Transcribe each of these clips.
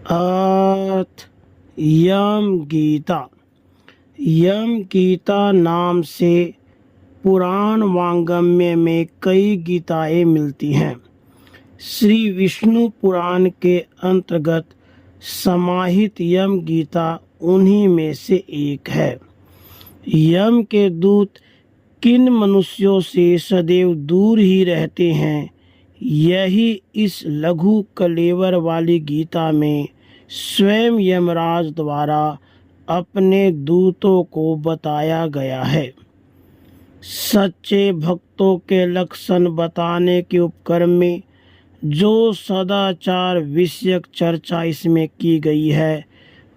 अर्थ यम गीता। यम गीता नाम से पुराण वांगम्य में कई गीताएं मिलती हैं। श्री विष्णु पुराण के अंतर्गत समाहित यम गीता उन्हीं में से एक है। यम के दूत किन मनुष्यों से सदैव दूर ही रहते हैं, यही इस लघु कलेवर वाली गीता में स्वयं यमराज द्वारा अपने दूतों को बताया गया है। सच्चे भक्तों के लक्षण बताने के उपक्रम में जो सदाचार विषयक चर्चा इसमें की गई है,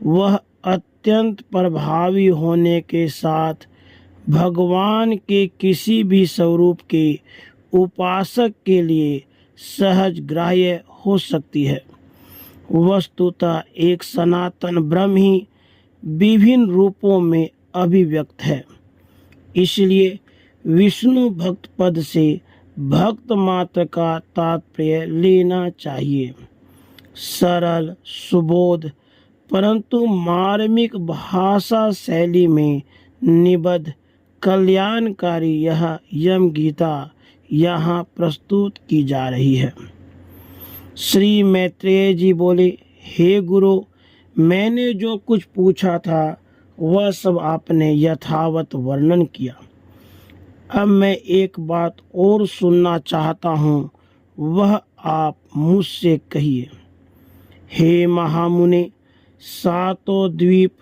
वह अत्यंत प्रभावी होने के साथ भगवान के किसी भी स्वरूप के उपासक के लिए सहज ग्राह्य हो सकती है। वस्तुतः एक सनातन ब्रह्म ही विभिन्न रूपों में अभिव्यक्त है। इसलिए विष्णु भक्त पद से भक्त मात्र का तात्पर्य लेना चाहिए। सरल सुबोध परंतु मार्मिक भाषा शैली में निबद्ध कल्याणकारी यह यम गीता यहाँ प्रस्तुत की जा रही है। श्री मैत्रेय जी बोले, हे गुरु, मैंने जो कुछ पूछा था वह सब आपने यथावत वर्णन किया। अब मैं एक बात और सुनना चाहता हूँ, वह आप मुझसे कहिए। हे महामुने, सातों द्वीप,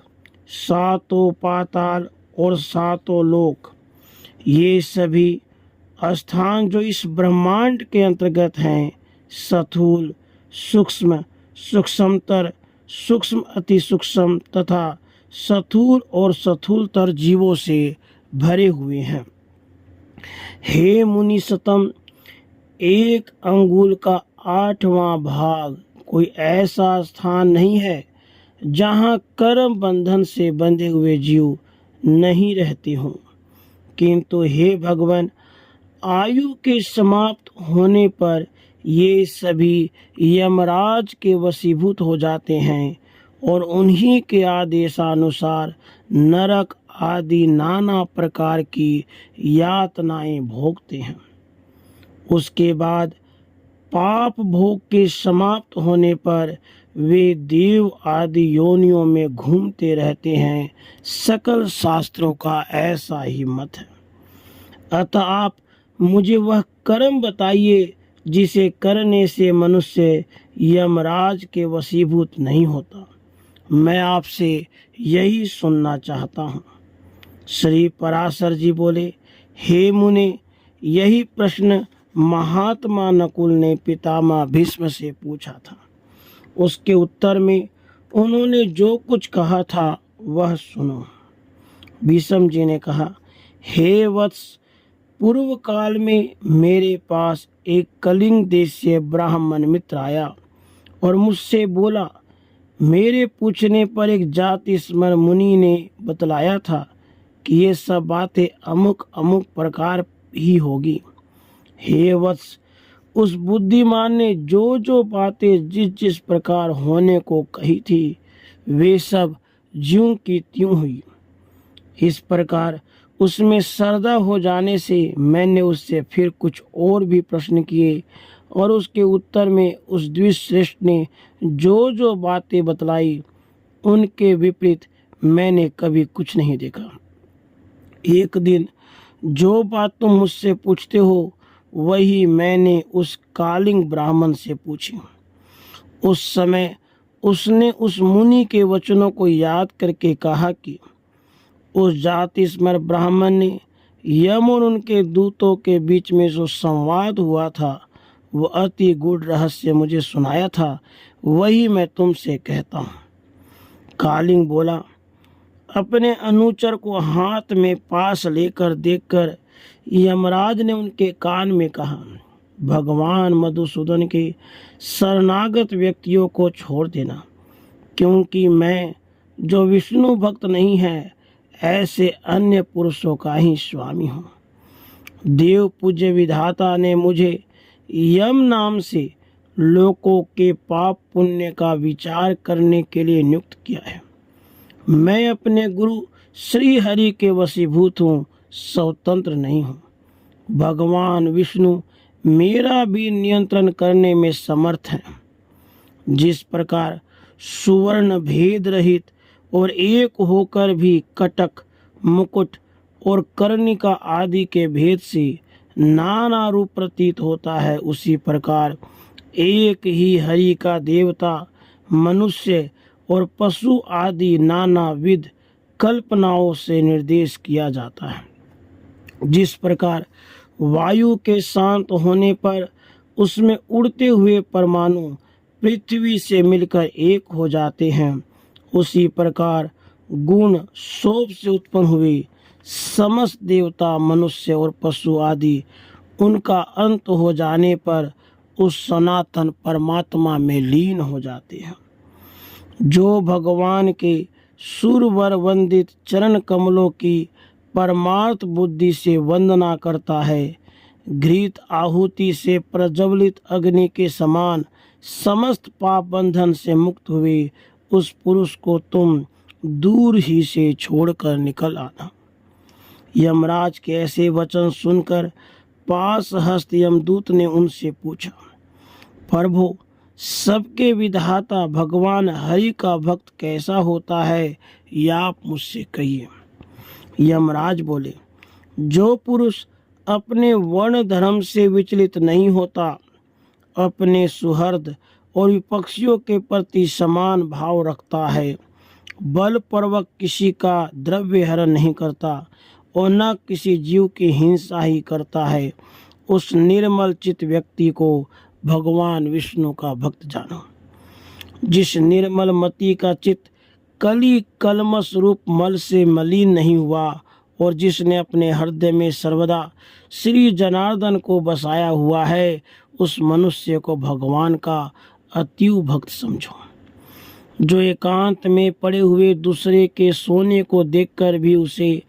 सातों पाताल और सातों लोक, ये सभी स्थान जो इस ब्रह्मांड के अंतर्गत हैं, स्थूल, सूक्ष्म, सूक्ष्मतर, सूक्ष्म अति सूक्ष्म तथा स्थूल और स्थूलतर जीवों से भरे हुए हैं। हे मुनि सतम, एक अंगुल का 8वां भाग कोई ऐसा स्थान नहीं है जहाँ कर्म बंधन से बंधे हुए जीव नहीं रहते हों। किंतु हे भगवान, आयु के समाप्त होने पर ये सभी यमराज के वशीभूत हो जाते हैं और उन्हीं के आदेशानुसार नरक आदि नाना प्रकार की यातनाएं भोगते हैं। उसके बाद पाप भोग के समाप्त होने पर वे देव आदि योनियों में घूमते रहते हैं। सकल शास्त्रों का ऐसा ही मत है। अतः आप मुझे वह कर्म बताइए जिसे करने से मनुष्य यमराज के वशीभूत नहीं होता। मैं आपसे यही सुनना चाहता हूँ। श्री पराशर जी बोले, हे मुने, यही प्रश्न महात्मा नकुल ने पितामह भीष्म से पूछा था। उसके उत्तर में उन्होंने जो कुछ कहा था वह सुनो। भीष्म जी ने कहा, हे वत्स, पूर्व काल में मेरे पास एक कलिंग देश से ब्राह्मण मित्र आया और मुझसे बोला, मेरे पूछने पर एक जाति स्मर मुनि ने बतलाया था कि ये सब बातें अमुक अमुक प्रकार ही होगी। हे वत्स, उस बुद्धिमान ने जो जो बातें जिस जिस प्रकार होने को कही थी, वे सब ज्यों की त्यों हुई। इस प्रकार उसमें श्रद्धा हो जाने से मैंने उससे फिर कुछ और भी प्रश्न किए और उसके उत्तर में उस द्विश्रेष्ठ ने जो जो बातें बतलाई, उनके विपरीत मैंने कभी कुछ नहीं देखा। एक दिन जो बात तुम मुझसे पूछते हो, वही मैंने उस कालिंग ब्राह्मण से पूछी। उस समय उसने उस मुनि के वचनों को याद करके कहा कि उस जाति स्मर ब्राह्मण ने यम और उनके दूतों के बीच में जो संवाद हुआ था, वह अति गूढ़ रहस्य मुझे सुनाया था, वही मैं तुमसे कहता हूँ। कालिंग बोला, अपने अनुचर को हाथ में पास लेकर देखकर यमराज ने उनके कान में कहा, भगवान मधुसूदन के शरणागत व्यक्तियों को छोड़ देना, क्योंकि मैं जो विष्णु भक्त नहीं है, ऐसे अन्य पुरुषों का ही स्वामी हूँ। देव पूज्य विधाता ने मुझे यम नाम से लोगों के पाप पुण्य का विचार करने के लिए नियुक्त किया है। मैं अपने गुरु श्री हरि के वशीभूत हूँ, स्वतंत्र नहीं हूँ। भगवान विष्णु मेरा भी नियंत्रण करने में समर्थ हैं। जिस प्रकार सुवर्ण भेद रहित और एक होकर भी कटक, मुकुट और कर्णिका आदि के भेद से नाना रूप प्रतीत होता है, उसी प्रकार एक ही हरि का देवता, मनुष्य और पशु आदि नाना विध कल्पनाओं से निर्देश किया जाता है। जिस प्रकार वायु के शांत होने पर उसमें उड़ते हुए परमाणु पृथ्वी से मिलकर एक हो जाते हैं, उसी प्रकार गुण शोभ से उत्पन्न हुए समस्त देवता, मनुष्य और पशु आदि उनका अंत हो जाने पर उस सनातन परमात्मा में लीन हो जाते हैं। जो भगवान के सुरवर वंदित चरण कमलों की परमार्थ बुद्धि से वंदना करता है, घृत आहुति से प्रज्वलित अग्नि के समान समस्त पाप बंधन से मुक्त हुए उस पुरुष को तुम दूर ही से छोड़कर निकल आना। यमराज के ऐसे वचन सुनकर पास हस्त यमदूत ने उनसे पूछा, प्रभु, सबके विधाता भगवान हरि का भक्त कैसा होता है, या आप मुझसे कहिए। यमराज बोले, जो पुरुष अपने वर्ण धर्म से विचलित नहीं होता, अपने सुहृद और विपक्षियों के प्रति समान भाव रखता है, बलपूर्वक किसी का द्रव्य हरण नहीं करता और न किसी जीव की हिंसा ही करता है, उस निर्मल चित्त व्यक्ति को भगवान विष्णु का भक्त जानो। जिस निर्मल मति का चित्त कली कलमश रूप मल से मलिन नहीं हुआ और जिसने अपने हृदय में सर्वदा श्री जनार्दन को बसाया हुआ है, उस मनुष्य को भगवान का अतीव भक्त समझो। जो एकांत में पड़े हुए दूसरे के सोने को देखकर भी उसे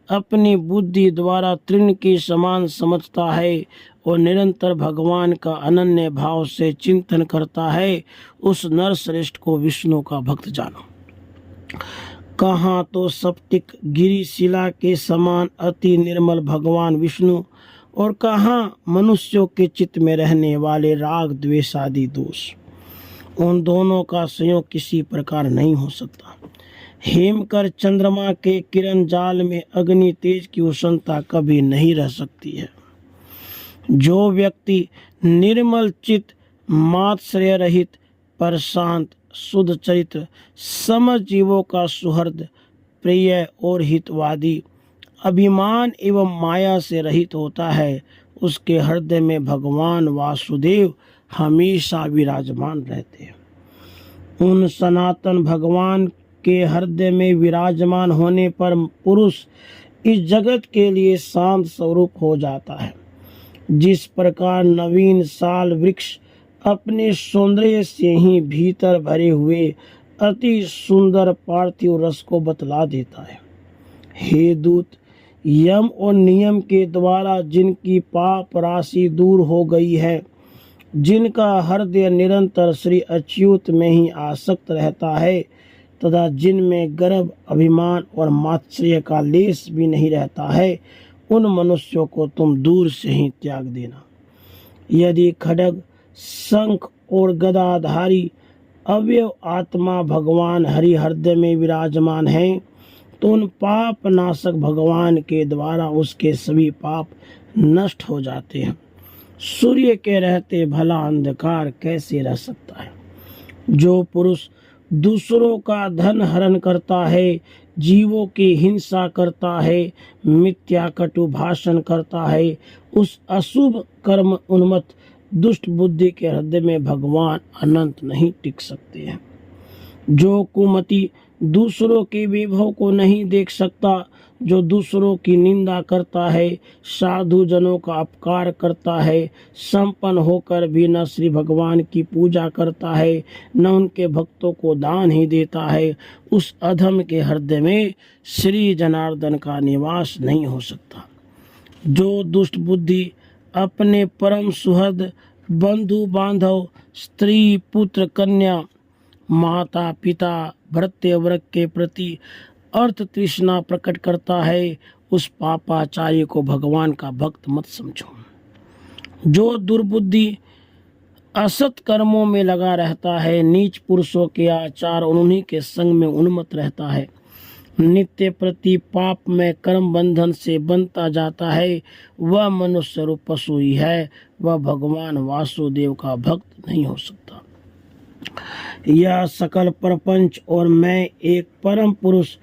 अपनी बुद्धि द्वारा तृण के समान समझता है और निरंतर भगवान का अनन्य भाव से चिंतन करता है, उस नर श्रेष्ठ को विष्णु का भक्त जानो। कहाँ तो सप्तिक गिरी शिला के समान अति निर्मल भगवान विष्णु और कहाँ मनुष्यों के चित्त में रहने वाले राग द्वेष आदि दोष। उन दोनों का संयोग किसी प्रकार नहीं हो सकता। हेमकर चंद्रमा के किरण जाल में अग्नि तेज की उष्णता कभी नहीं रह सकती है। जो व्यक्ति निर्मल चित्त, मात्सर्य रहित, प्रशांत, शुद्ध चरित्र, समझ जीवों का सुहृद, प्रिय और हितवादी, अभिमान एवं माया से रहित होता है, उसके हृदय में भगवान वासुदेव हमेशा विराजमान रहते हैं। उन सनातन भगवान के हृदय में विराजमान होने पर पुरुष इस जगत के लिए शांत स्वरूप हो जाता है। जिस प्रकार नवीन साल वृक्ष अपने सौंदर्य से ही भीतर भरे हुए अति सुंदर पार्थिव रस को बतला देता है। हे दूत, यम और नियम के द्वारा जिनकी पाप राशि दूर हो गई है, जिनका हृदय निरंतर श्री अच्युत में ही आसक्त रहता है तथा जिनमें गर्व, अभिमान और मात्सर्य का लेश भी नहीं रहता है, उन मनुष्यों को तुम दूर से ही त्याग देना। यदि खड्ग, शंख और गदाधारी अवयव आत्मा भगवान हरि हृदय में विराजमान हैं, तो उन पाप नाशक भगवान के द्वारा उसके सभी पाप नष्ट हो जाते हैं। सूर्य के रहते भला अंधकार कैसे रह सकता है। जो पुरुष दूसरों का धन हरण करता है, जीवों की हिंसा करता है, मिथ्या कटु भाषण करता है, उस अशुभ कर्म उन्मत्त दुष्ट बुद्धि के हृदय में भगवान अनंत नहीं टिक सकते हैं। जो कुमति दूसरों के वैभव को नहीं देख सकता, जो दूसरों की निंदा करता है, साधु जनों का अपकार करता है, संपन्न होकर भी न श्री भगवान की पूजा करता है, न उनके भक्तों को दान ही देता है, उस अधम के हृदय में श्री जनार्दन का निवास नहीं हो सकता। जो दुष्ट बुद्धि अपने परम सुहृद, बंधु बांधव स्त्री, पुत्र, कन्या, माता, पिता, भृत्य वर्ग के प्रति अर्थ तृष्णा प्रकट करता है, उस पापाचार्य को भगवान का भक्त मत समझो। जो दुर्बुद्धि असत कर्मों में लगा रहता है, नीच पुरुषों के आचार और उन्हीं के संग में उन्मत्त रहता है, नित्य प्रति पाप में कर्म बंधन से बनता जाता है, वह मनुष्य रूप पशु ही है, वह भगवान वासुदेव का भक्त नहीं हो सकता। यह सकल प्रपंच और मैं एक परम पुरुष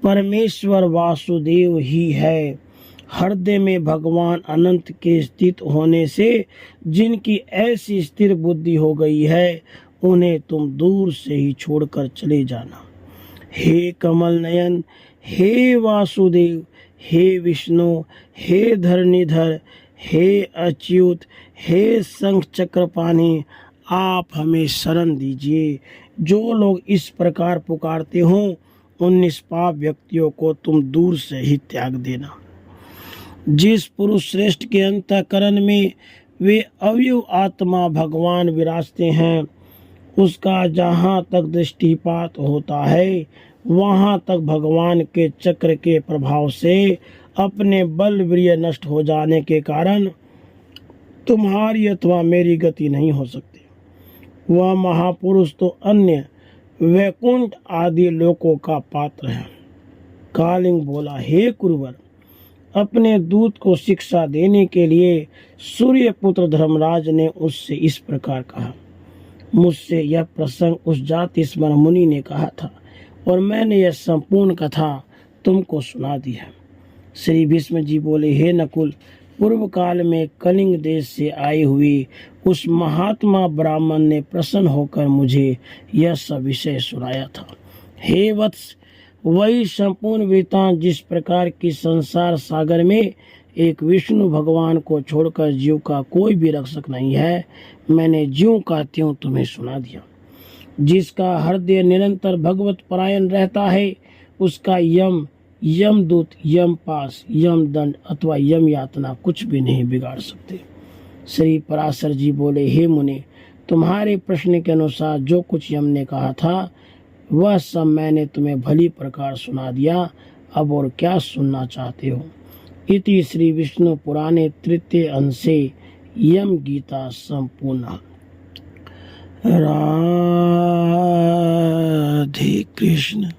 परमेश्वर वासुदेव ही है। हृदय में भगवान अनंत के स्थित होने से जिनकी ऐसी स्थिर बुद्धि हो गई है, उन्हें तुम दूर से ही छोड़कर चले जाना। हे कमल नयन, हे वासुदेव, हे विष्णु, हे धरणीधर, हे अच्युत, हे शंख चक्रपाणी, आप हमें शरण दीजिए। जो लोग इस प्रकार पुकारते हो, उन निष्पाप व्यक्तियों को तुम दूर से ही त्याग देना। जिस पुरुष श्रेष्ठ के अंतःकरण में वे अवयव आत्मा भगवान विराजते हैं, उसका जहाँ तक दृष्टिपात होता है, वहाँ तक भगवान के चक्र के प्रभाव से अपने बल वीर्य नष्ट हो जाने के कारण तुम्हारी अथवा मेरी गति नहीं हो सकती। वह महापुरुष तो अन्य वैकुंठ आदि लोकों का पात्र है। कालिंग बोला, हे कुरुवर, अपने दूत को शिक्षा देने के लिए सूर्य पुत्र धर्मराज ने उससे इस प्रकार कहा। मुझसे यह प्रसंग उस जाति स्मर मुनि ने कहा था और मैंने यह संपूर्ण कथा तुमको सुना दी है। श्री भीष्म जी बोले, हे नकुल, पूर्व काल में कलिंग देश से आए हुए उस महात्मा ब्राह्मण ने प्रसन्न होकर मुझे यह सब विषय सुनाया था। हे वत्स, वही संपूर्ण वृत्तांत जिस प्रकार की संसार सागर में एक विष्णु भगवान को छोड़कर जीव का कोई भी रक्षक नहीं है, मैंने ज्यों का त्यों तुम्हें सुना दिया। जिसका हृदय निरंतर भगवत परायण रहता है, उसका यमदूत, यमपास, यमदंड अथवा यम यातना कुछ भी नहीं बिगाड़ सकते। श्री पराशर जी बोले, हे मुने, तुम्हारे प्रश्न के अनुसार जो कुछ यम ने कहा था, वह सब मैंने तुम्हें भली प्रकार सुना दिया। अब और क्या सुनना चाहते हो? इति श्री विष्णु पुराणे तृतीय अंशे यम गीता संपूर्ण। राधे कृष्ण।